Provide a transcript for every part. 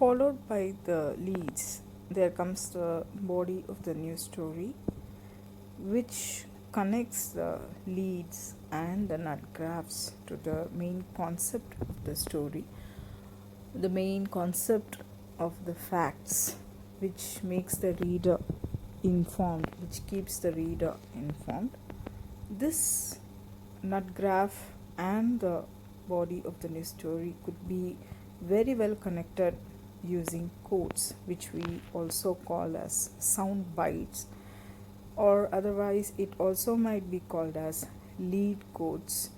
Followed by the leads, there comes the body of the news story, which connects the leads and the nut graphs to the main concept of the story, the main concept of the facts, which makes the reader informed, which keeps the reader informed. This nut graph and the body of the news story could be very well connected using quotes, which we also call as sound bites, or otherwise it also might be called as lead quotes,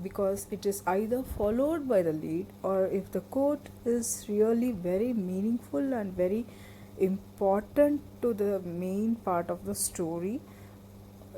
because it is either followed by the lead, or if the quote is really very meaningful and very important to the main part of the story,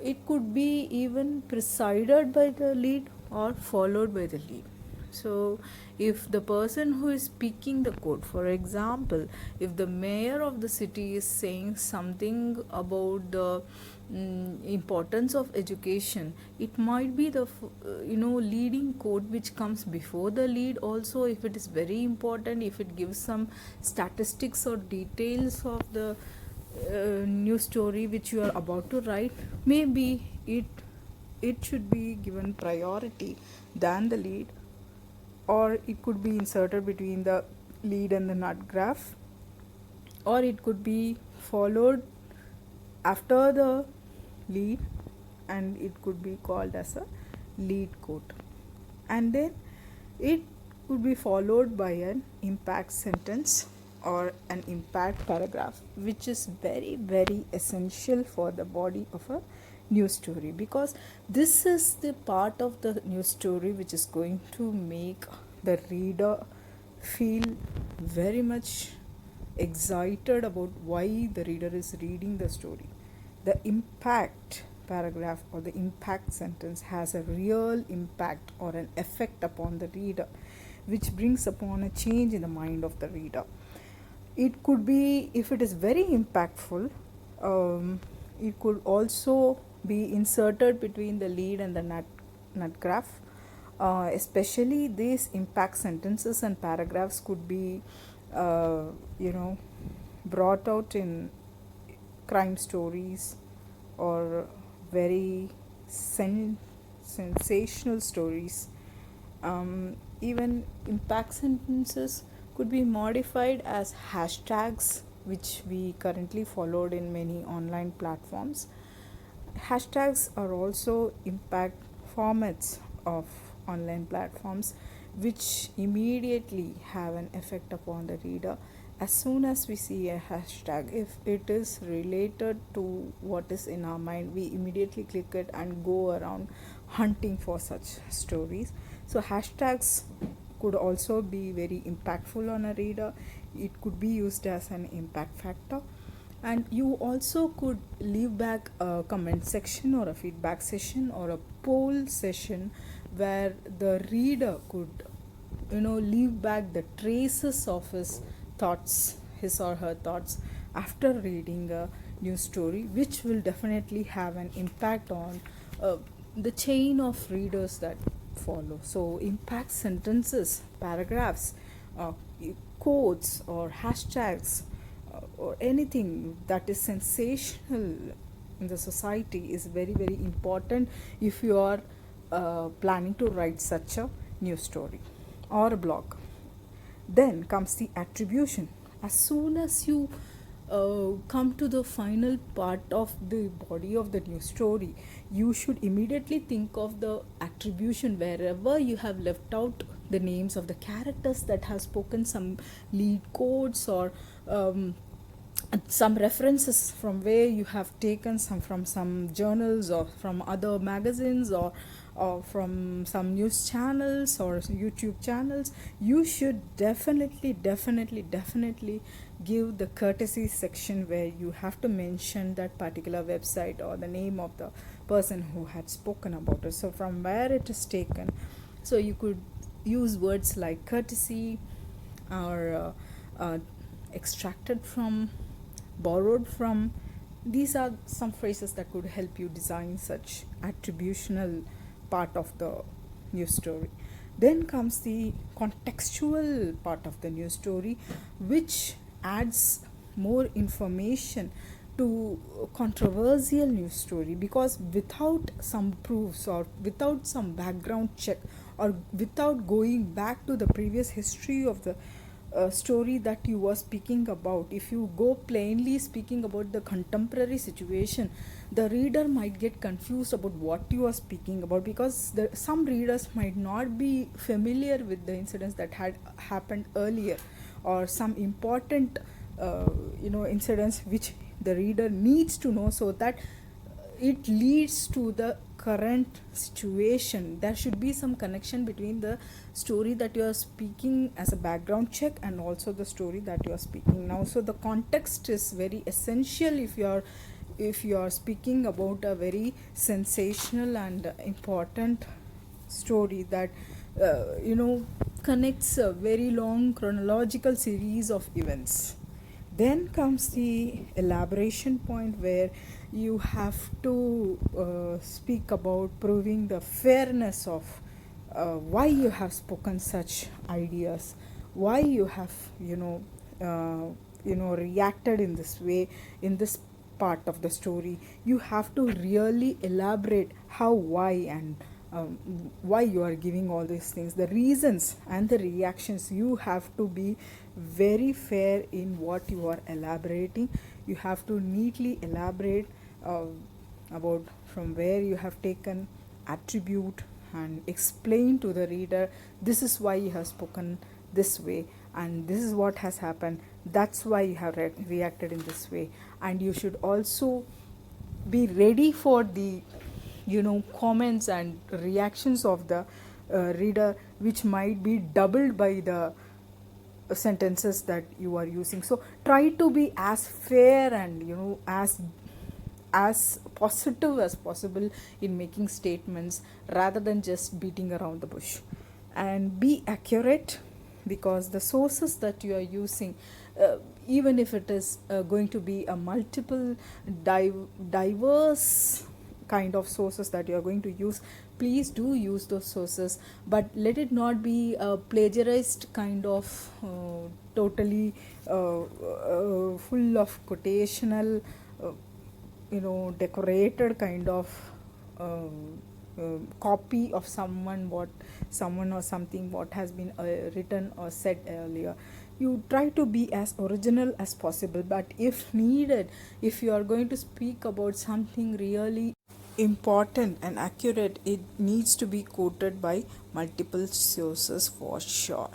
it could be even preceded by the lead or followed by the lead. So if the person who is speaking the quote, for example, if the mayor of the city is saying something about the importance of education, it might be the leading quote which comes before the lead. Also, if it is very important, if it gives some statistics or details of the news story which you are about to write, maybe it should be given priority than the lead, or it could be inserted between the lead and the nut graph, or it could be followed after the lead, and it could be called as a lead quote, and then it could be followed by an impact sentence or an impact paragraph, which is very very essential for the body of a news story, because this is the part of the news story which is going to make the reader feel very much excited about why the reader is reading the story. The impact paragraph or the impact sentence has a real impact or an effect upon the reader, which brings upon a change in the mind of the reader. It could be, if it is very impactful, it could also be inserted between the lead and the nut graph. Especially these impact sentences and paragraphs could be brought out in crime stories or very sensational stories. Even impact sentences could be modified as hashtags, which we currently followed in many online platforms. Hashtags are also impact formats of online platforms, which immediately have an effect upon the reader. As soon as we see a hashtag, if it is related to what is in our mind, we immediately click it and go around hunting for such stories. So hashtags could also be very impactful on a reader. It could be used as an impact factor, and you also could leave back a comment section or a feedback session or a poll session where the reader could leave back the traces of his or her thoughts after reading a news story, which will definitely have an impact on the chain of readers that follow. So impact sentences, paragraphs, uh, quotes or hashtags, or anything that is sensational in the society is very very important if you are planning to write such a news story or a blog. Then comes the attribution. As soon as you come to the final part of the body of the news story, you should immediately think of the attribution. Wherever you have left out the names of the characters that have spoken some lead quotes, or some references from where you have taken some from some journals or from other magazines, or from some news channels or YouTube channels, you should definitely give the courtesy section where you have to mention that particular website or the name of the person who had spoken about it. So from where it is taken, so you could use words like courtesy, or extracted from, borrowed from. These are some phrases that could help you design such attributional part of the news story. Then comes the contextual part of the news story, which adds more information to controversial news story, because without some proofs or without some background check or without going back to the previous history of the story that you were speaking about, if you go plainly speaking about the contemporary situation, the reader might get confused about what you are speaking about, because some readers might not be familiar with the incidents that had happened earlier, or some important incidents which the reader needs to know, so that it leads to the current situation. There should be some connection between the story that you are speaking as a background check and also the story that you are speaking now. So the context is very essential if you are speaking about a very sensational and important story that connects a very long chronological series of events. Then comes the elaboration point, where you have to speak about proving the fairness of why you have spoken such ideas, why you have reacted in this way in this part of the story. You have to really elaborate how, why, and why you are giving all these things, the reasons and the reactions. You have to be very fair in what you are elaborating. You have to neatly elaborate about from where you have taken attribute, and explain to the reader, this is why you have spoken this way, and this is what has happened, that's why you have reacted in this way. And you should also be ready for the comments and reactions of the reader, which might be doubled by the sentences that you are using. So try to be as fair and as positive as possible in making statements, rather than just beating around the bush. And be accurate, because the sources that you are using, even if it is going to be a multiple diverse kind of sources that you are going to use, please do use those sources, but let it not be a plagiarized kind of totally full of quotational decorated kind of copy of someone or something what has been written or said earlier. You try to be as original as possible, but if needed, if you are going to speak about something really important and accurate, it needs to be quoted by multiple sources for sure.